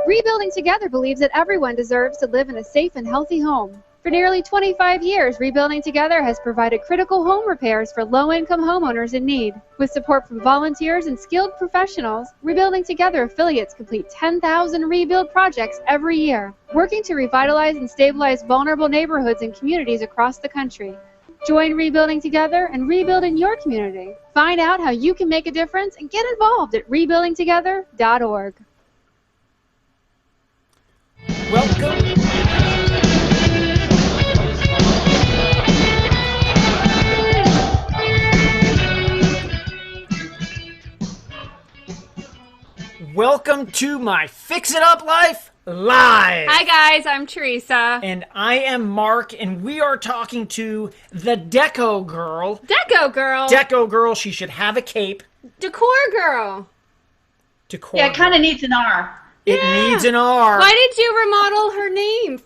Rebuilding Together believes that everyone deserves to live in a safe and healthy home. For nearly 25 years, Rebuilding Together has provided critical home repairs for low-income homeowners in need. With support from volunteers and skilled professionals, Rebuilding Together affiliates complete 10,000 rebuild projects every year, working to revitalize and stabilize vulnerable neighborhoods and communities across the country. Join Rebuilding Together and rebuild in your community. Find out how you can make a difference and get involved at rebuildingtogether.org. Welcome to My Fix It Up Life Live. Hi guys, I'm Teresa. And I am Mark, and we are talking to the DecorGirl. DecorGirl. DecorGirl, she should have a cape. DecorGirl. DecorGirl. Yeah, it kind of needs an R. It needs an R. Why did you remodel her name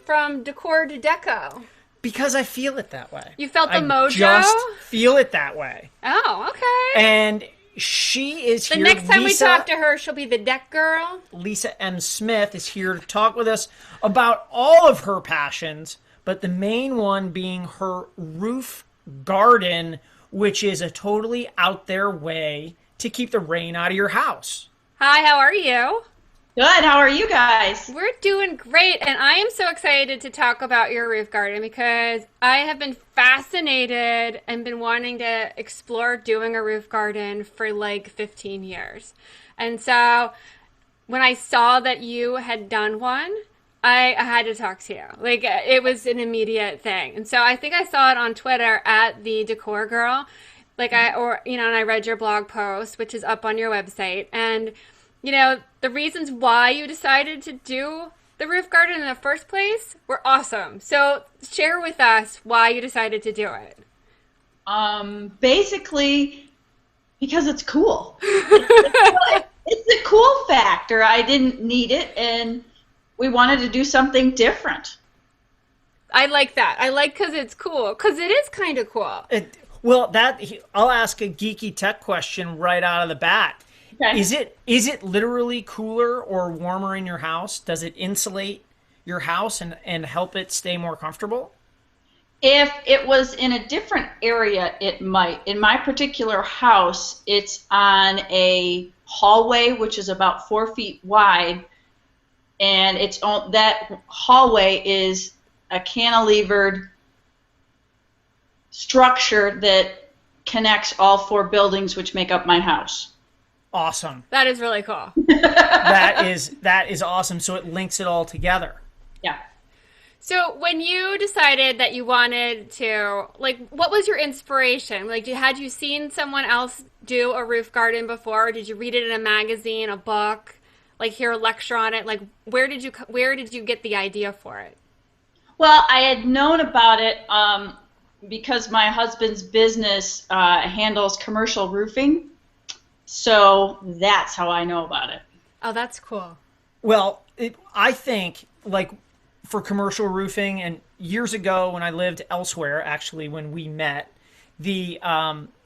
from decor to deco? Because I feel it that way. You felt the mojo? I just feel it that way. Oh, okay. And she is here. The next time we talk to her, she'll be the deck girl. Lisa M. Smith is here to talk with us about all of her passions, but the main one being her roof garden, which is a totally out there way to keep the rain out of your house. Hi, how are you? Good. How are you guys? We're doing great, and I am so excited to talk about your roof garden because I have been fascinated and been wanting to explore doing a roof garden for like 15 years. And so when I saw that you had done one, I had to talk to you. Like, it was an immediate thing. And so I think I saw it on Twitter at the DecorGirl. And I read your blog post, which is up on your website. And, you know, the reasons why you decided to do the roof garden in the first place were awesome. So share with us why you decided to do it. Basically, because it's cool. It's a cool factor. I didn't need it, and we wanted to do something different. I like that. I like because it's cool, because it is kind of cool. I'll ask a geeky tech question right out of the bat. Okay. Is it literally cooler or warmer in your house? Does it insulate your house and help it stay more comfortable? If it was in a different area, it might. In my particular house, it's on a hallway, which is about 4 feet wide, and that hallway is a cantilevered structure that connects all 4 buildings which make up my house. Awesome. That is really cool. That is awesome. So it links it all together. Yeah. So when you decided that you wanted to, like, what was your inspiration? Like, had you seen someone else do a roof garden before? Or did you read it in a magazine, a book, like hear a lecture on it? Like, where did you get the idea for it? Well, I had known about it because my husband's business handles commercial roofing. So that's how I know about it. Oh, that's cool. Well, I think, like, for commercial roofing, and years ago when I lived elsewhere, actually, when we met, the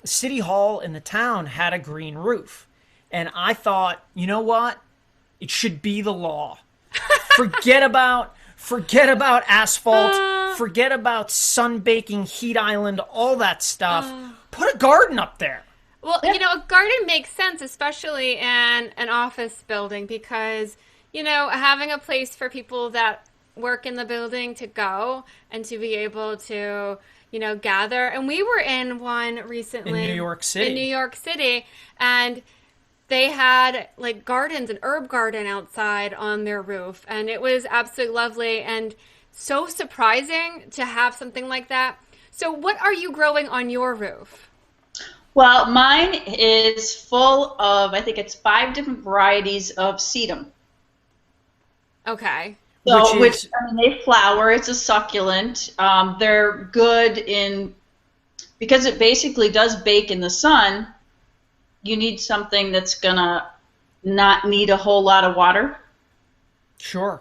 city hall in the town had a green roof. And I thought, you know what? It should be the law. Forget about asphalt. Forget about sun baking, heat island, all that stuff. Put a garden up there. Well, you know, a garden makes sense, especially in an office building, because, you know, having a place for people that work in the building to go and to be able to, you know, gather. And we were in one recently. In New York City. And they had, like, gardens, an herb garden outside on their roof. And it was absolutely lovely and so surprising to have something like that. So what are you growing on your roof? Well, mine is full of, I think it's 5 different varieties of sedum. Okay. So, they flower. It's a succulent. They're good because it basically does bake in the sun. You need something that's gonna not need a whole lot of water. Sure.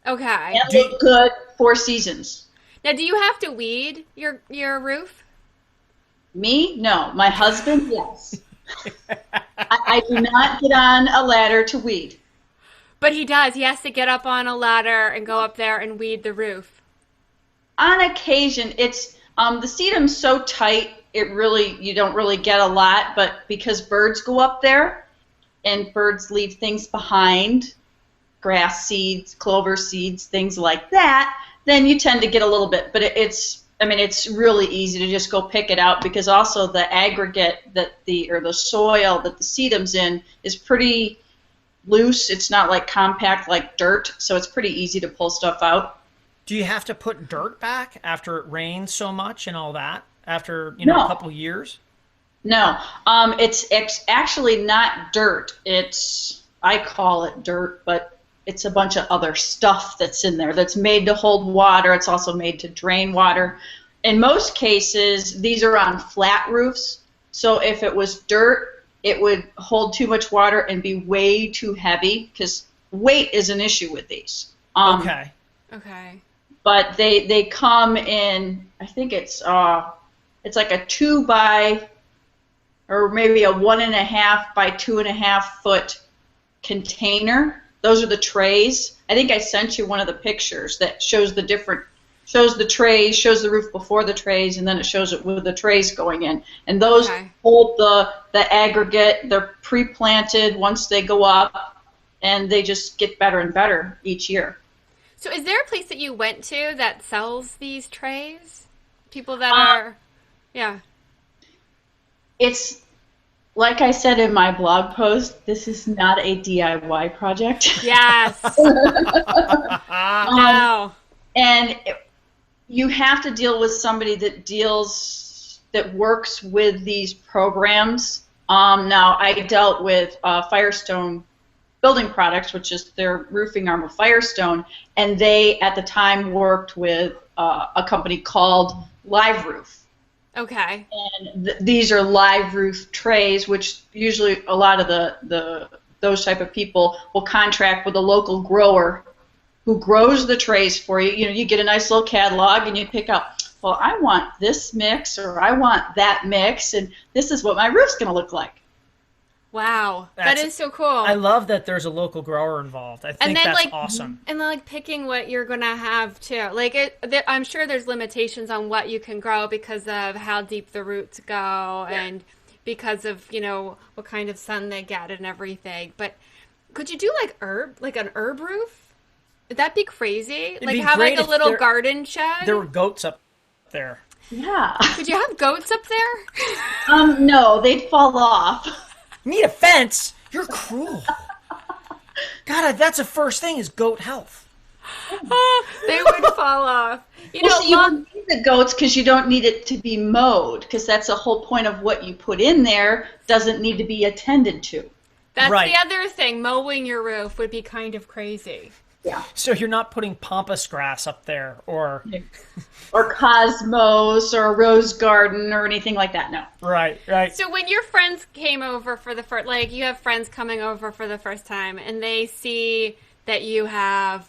Okay. and look good 4 seasons. Now, do you have to weed your roof? Me? No. My husband? Yes. I do not get on a ladder to weed. But he does. He has to get up on a ladder and go up there and weed the roof. On occasion, it's the sedum's so tight, you don't really get a lot, but because birds go up there and birds leave things behind, grass seeds, clover seeds, things like that, then you tend to get a little bit. But it's really easy to just go pick it out, because also the aggregate the soil that the sedum's in is pretty loose. It's not like compact like dirt, so it's pretty easy to pull stuff out. Do you have to put dirt back after it rains so much and all that? After No. a couple years? No, it's actually not dirt. I call it dirt, but it's a bunch of other stuff that's in there that's made to hold water. It's also made to drain water. In most cases, these are on flat roofs, so if it was dirt, it would hold too much water and be way too heavy, because weight is an issue with these. Okay. But they come in, I think it's like a 2 by, or maybe a 1.5 by 2.5 foot container. Those are the trays. I think I sent you one of the pictures that shows the trays, shows the roof before the trays, and then it shows it with the trays going in. And those hold the aggregate. They're pre-planted once they go up, and they just get better and better each year. So is there a place that you went to that sells these trays? People that are, yeah. It's, like I said in my blog post, this is not a DIY project. Yes. Wow. And you have to deal with somebody that works with these programs. Now, I dealt with Firestone Building Products, which is their roofing arm of Firestone, and they at the time worked with a company called Live Roof. Okay. And these are live roof trays, which usually a lot of those type of people will contract with a local grower who grows the trays for you. You get a nice little catalog and you pick up, well, I want this mix or I want that mix, and this is what my roof's going to look like. Wow, that is so cool. I love that there's a local grower involved. I think that's awesome. And then like picking what you're gonna have too. Like I'm sure there's limitations on what you can grow because of how deep the roots go and because of what kind of sun they get and everything. But could you do like an herb roof? Would that be crazy? It'd like be have great like a little garden shed? There were goats up there. Yeah. Could you have goats up there? No, they'd fall off. Need a fence? You're cruel. God, that's the first thing is goat health. They would fall off. You don't need the goats because you don't need it to be mowed, because that's the whole point of what you put in there doesn't need to be attended to. That's the other thing. Mowing your roof would be kind of crazy. Yeah. So you're not putting pampas grass up there or cosmos or a rose garden or anything like that. No. Right. So when your friends came over for the first, like you have friends coming over for the first time and they see that you have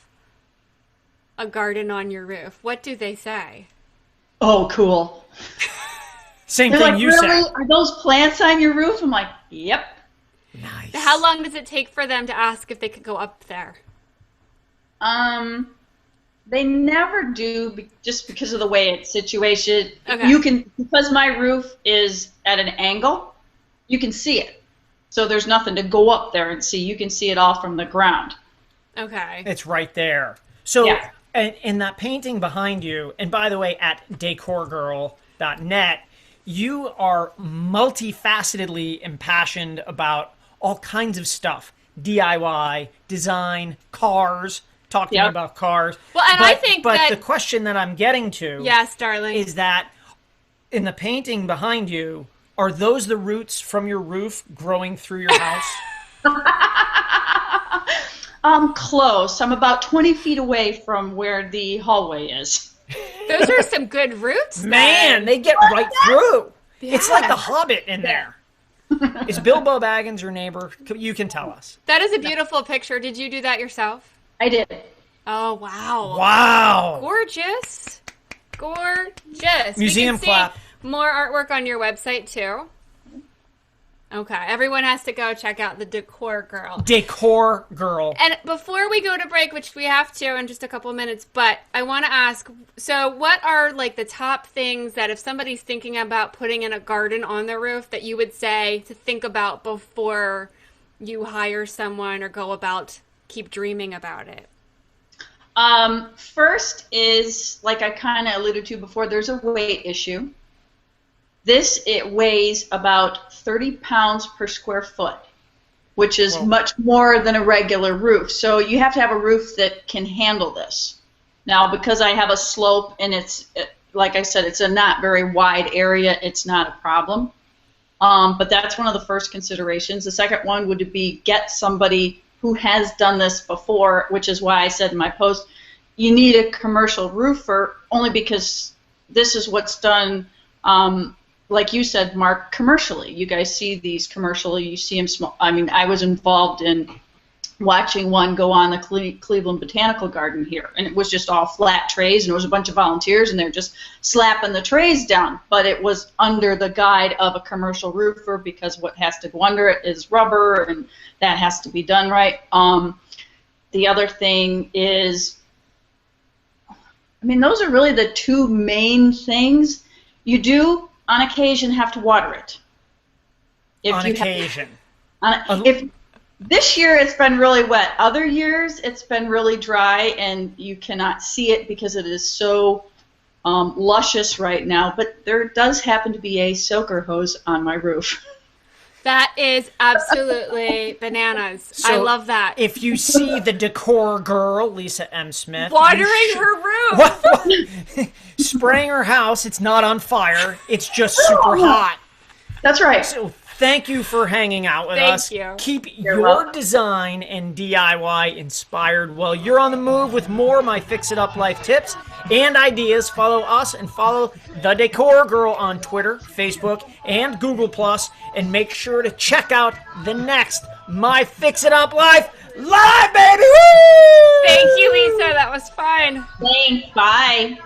a garden on your roof, what do they say? Oh, cool. Same They're thing like, you really? said. Are those plants on your roof? I'm like, yep. Nice. How long does it take for them to ask if they could go up there? They never do, just because of the way it's situated. Okay. Because my roof is at an angle, you can see it. So there's nothing to go up there and see. You can see it all from the ground. Okay. It's right there. So, Yeah. and in that painting behind you, and by the way, at DecorGirl.net, you are multifacetedly impassioned about all kinds of stuff. DIY, design, cars, talking about cars. Well, and I think but that the question that I'm getting to yes, darling, is that in the painting behind you, are those the roots from your roof growing through your house? Close. I'm about 20 feet away from where the hallway is. those are some good roots. Man, then. they get right through. Yeah. It's like the Hobbit in there. Is Bilbo Baggins your neighbor? You can tell us. That is a beautiful picture. Did you do that yourself? I did. Oh, wow. Wow. Gorgeous. Gorgeous. Museum we can clap. See more artwork on your website, too. Okay. Everyone has to go check out the DecorGirl. DecorGirl. And before we go to break, which we have to in just a couple minutes, but I want to ask, so what are like the top things that if somebody's thinking about putting in a garden on their roof that you would say to think about before you hire someone or go about keep dreaming about it? First is, like I kind of alluded to before, there's a weight issue. It weighs about 30 pounds per square foot, which is much more than a regular roof. So you have to have a roof that can handle this. Now, because I have a slope and like I said, it's a not very wide area, it's not a problem. But that's one of the first considerations. The second one would be get somebody who has done this before, which is why I said in my post, you need a commercial roofer, only because this is what's done, like you said, Mark, commercially. You guys see these commercially, you see them small. I mean, I was involved in watching one go on the Cleveland Botanical Garden here, and it was just all flat trays, and it was a bunch of volunteers, and they're just slapping the trays down, but it was under the guide of a commercial roofer, because what has to go under it is rubber, and that has to be done right. The other thing is, I mean, those are really the two main things. You do, on occasion, have to water it. If this year it's been really wet. Other years it's been really dry, and you cannot see it because it is so luscious right now. But there does happen to be a soaker hose on my roof. That is absolutely bananas. So I love that. If you see the DecorGirl Lisa M. Smith watering her roof, spraying her house, it's not on fire. It's just super hot. That's right. So thank you for hanging out with us. Thank you. Keep your design and DIY inspired while you're on the move with more My Fix It Up Life tips and ideas. Follow us and follow the DecorGirl on Twitter, Facebook, and Google+, and make sure to check out the next My Fix It Up Life live, baby! Woo! Thank you, Lisa. That was fun. Thanks. Bye.